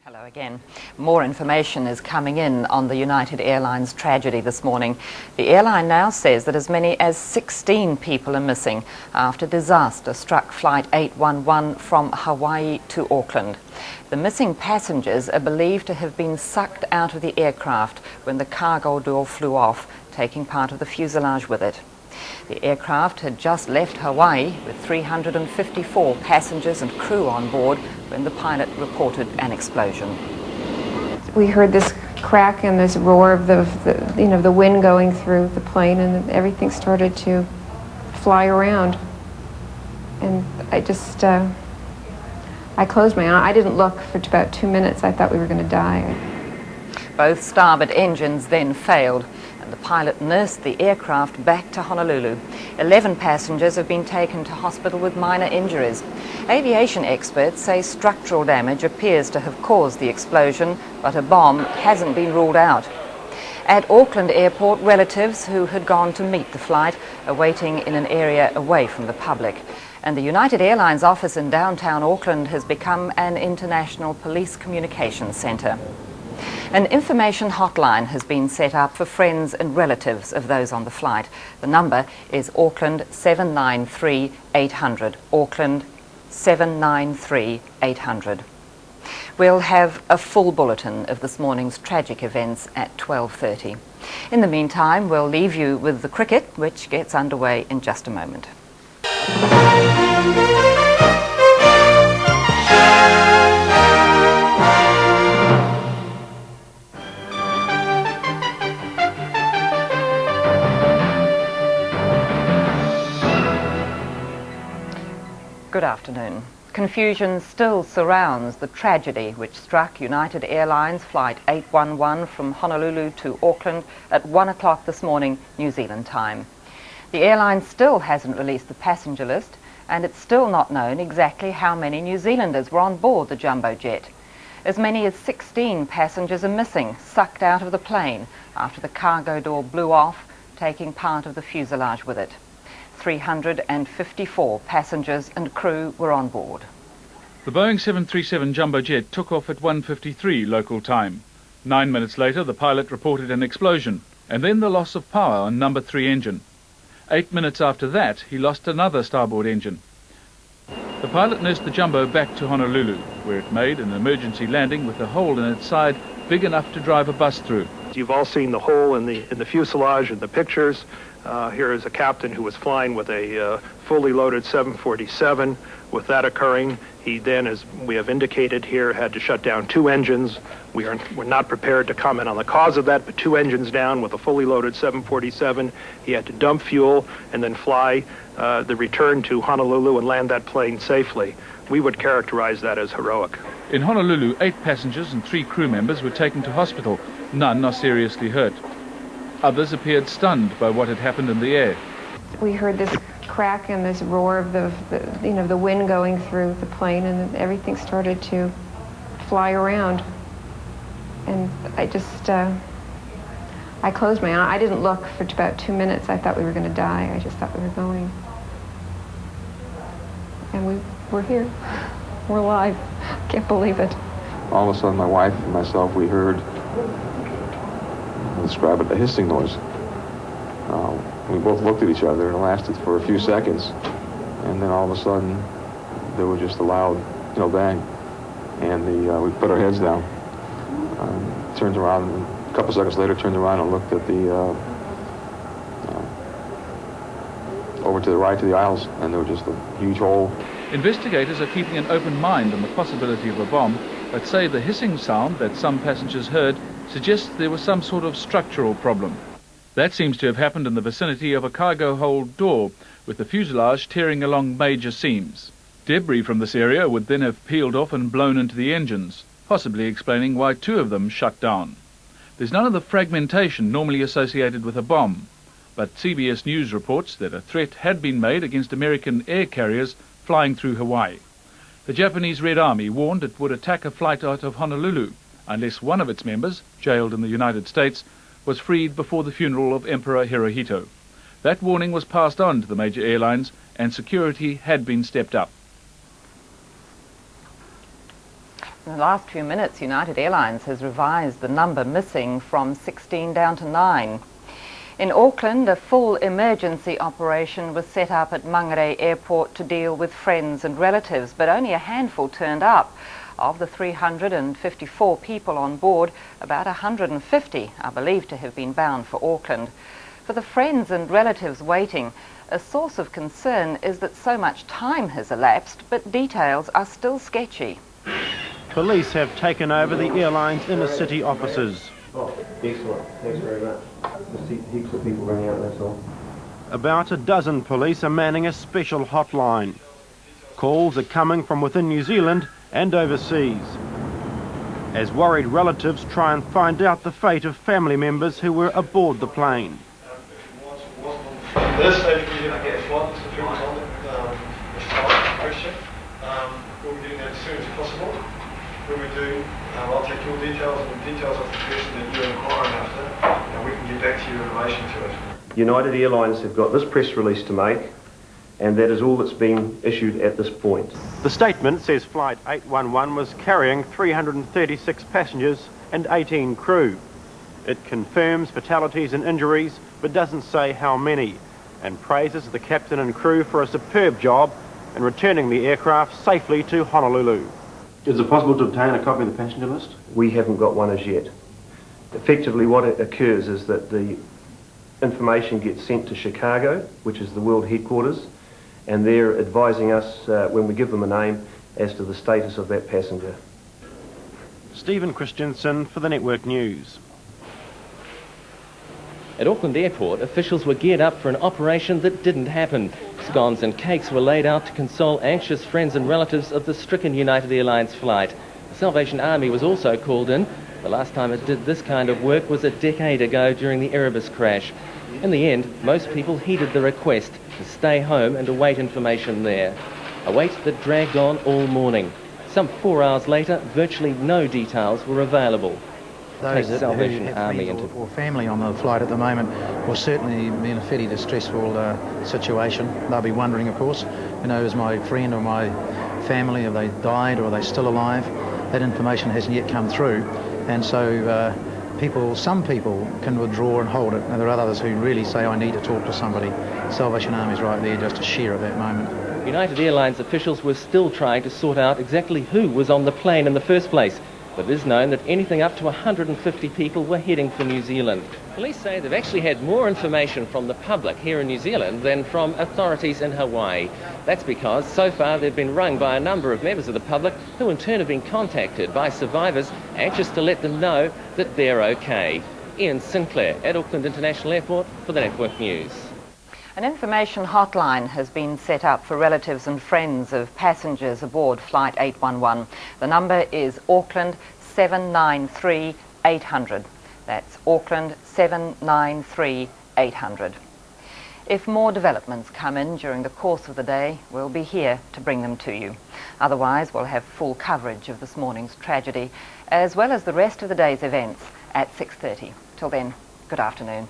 Hello again. More information is coming in on the United Airlines tragedy this morning. The airline now says that as many as 16 people are missing after disaster struck Flight 811 from Hawaii to Auckland. The missing passengers are believed to have been sucked out of the aircraft when the cargo door flew off, taking part of the fuselage with it. The aircraft had just left Hawaii with 354 passengers and crew on board when the pilot reported an explosion. We heard this crack and this roar of the wind going through the plane, and everything started to fly around. And I closed my eyes. I didn't look for about 2 minutes. I thought we were going to die. Both starboard engines then failed, and the pilot nursed the aircraft back to Honolulu. 11 passengers have been taken to hospital with minor injuries. Aviation experts say structural damage appears to have caused the explosion, but a bomb hasn't been ruled out. At Auckland Airport, relatives who had gone to meet the flight are waiting in an area away from the public. And the United Airlines office in downtown Auckland has become an international police communications centre. An information hotline has been set up for friends and relatives of those on the flight. The number is Auckland 793 800. Auckland 793 800. We'll have a full bulletin of this morning's tragic events at 12:30. In the meantime, we'll leave you with the cricket, which gets underway in just a moment. Good afternoon. Confusion still surrounds the tragedy which struck United Airlines Flight 811 from Honolulu to Auckland at 1 o'clock this morning, New Zealand time. The airline still hasn't released the passenger list, and it's still not known exactly how many New Zealanders were on board the jumbo jet. As many as 16 passengers are missing, sucked out of the plane after the cargo door blew off, taking part of the fuselage with it. 354 passengers and crew were on board. The Boeing 737 jumbo jet took off at 1:53 local time. 9 minutes later, the pilot reported an explosion and then the loss of power on number 3 engine. 8 minutes after that, he lost another starboard engine. The pilot nursed the jumbo back to Honolulu, where it made an emergency landing with a hole in its side big enough to drive a bus through. You've all seen the hole in the fuselage in the pictures. Here is a captain who was flying with a fully loaded 747. With that occurring, he then, as we have indicated here, had to shut down 2 engines. We're not prepared to comment on the cause of that, but 2 engines down with a fully loaded 747. He had to dump fuel and then fly the return to Honolulu and land that plane safely. We would characterize that as heroic. In Honolulu, 8 passengers and 3 crew members were taken to hospital. None are seriously hurt. Others appeared stunned by what had happened in the air. We heard this crack and this roar of the wind going through the plane, and everything started to fly around. And I closed my eyes. I didn't look for about 2 minutes. I thought we were going to die. I just thought we were going. And we're here. We're alive. Can't believe it. All of a sudden, my wife and myself, we heard, I'll describe it, a hissing noise. We both looked at each other, and it lasted for a few seconds. And then all of a sudden, there was just a loud, bang. And we put our heads down, turned around, and a couple seconds later, turned around and looked at over to the right to the aisles, and there was just a huge hole. Investigators are keeping an open mind on the possibility of a bomb, but say the hissing sound that some passengers heard suggests there was some sort of structural problem. That seems to have happened in the vicinity of a cargo hold door, with the fuselage tearing along major seams. Debris from this area would then have peeled off and blown into the engines, possibly explaining why 2 of them shut down. There's none of the fragmentation normally associated with a bomb, but CBS News reports that a threat had been made against American air carriers flying through Hawaii. The Japanese Red Army warned it would attack a flight out of Honolulu unless one of its members, jailed in the United States, was freed before the funeral of Emperor Hirohito. That warning was passed on to the major airlines, and security had been stepped up. In the last few minutes, United Airlines has revised the number missing from 16 down to 9. In Auckland, a full emergency operation was set up at Mangere Airport to deal with friends and relatives, but only a handful turned up. Of the 354 people on board, about 150 are believed to have been bound for Auckland. For the friends and relatives waiting, a source of concern is that so much time has elapsed, but details are still sketchy. Police have taken over the airline's inner-city offices. Oh, excellent. Thanks very much. Just heaps of people running out, that's all. About a dozen police are manning a special hotline. Calls are coming from within New Zealand and overseas, as worried relatives try and find out the fate of family members who were aboard the plane. This stage we didn't get flight security on it, question. We'll be doing that as soon as possible. When we do, I'll take your details and the details of the person that you're inquiring after, and we can get back to you in relation to it. United Airlines have got this press release to make, and that is all that's been issued at this point. The statement says Flight 811 was carrying 336 passengers and 18 crew. It confirms fatalities and injuries, but doesn't say how many, and praises the captain and crew for a superb job in returning the aircraft safely to Honolulu. Is it possible to obtain a copy of the passenger list? We haven't got one as yet. Effectively what occurs is that the information gets sent to Chicago, which is the world headquarters, and they're advising us when we give them a name as to the status of that passenger. Stephen Christensen for the Network News. At Auckland Airport, officials were geared up for an operation that didn't happen. Scones and cakes were laid out to console anxious friends and relatives of the stricken United Airlines flight. The Salvation Army was also called in. The last time it did this kind of work was a decade ago during the Erebus crash. In the end, most people heeded the request to stay home and await information there. A wait that dragged on all morning. Some 4 hours later, virtually no details were available. Those Take that Salvation have Army friends into or family on the flight at the moment will certainly be in a fairly distressful situation. They'll be wondering, of course, you know, is my friend or my family, have they died or are they still alive? That information hasn't yet come through, and so some people can withdraw and hold it, and there are others who really say, I need to talk to somebody. Salvation Army's right there just to share at that moment. United Airlines officials were still trying to sort out exactly who was on the plane in the first place. But it is known that anything up to 150 people were heading for New Zealand. Police say they've actually had more information from the public here in New Zealand than from authorities in Hawaii. That's because so far they've been rung by a number of members of the public who in turn have been contacted by survivors anxious to let them know that they're okay. Ian Sinclair at Auckland International Airport for the Network News. An information hotline has been set up for relatives and friends of passengers aboard Flight 811. The number is Auckland 793 800. That's Auckland 793 800. If more developments come in during the course of the day, we'll be here to bring them to you. Otherwise, we'll have full coverage of this morning's tragedy, as well as the rest of the day's events at 6:30. Till then, good afternoon.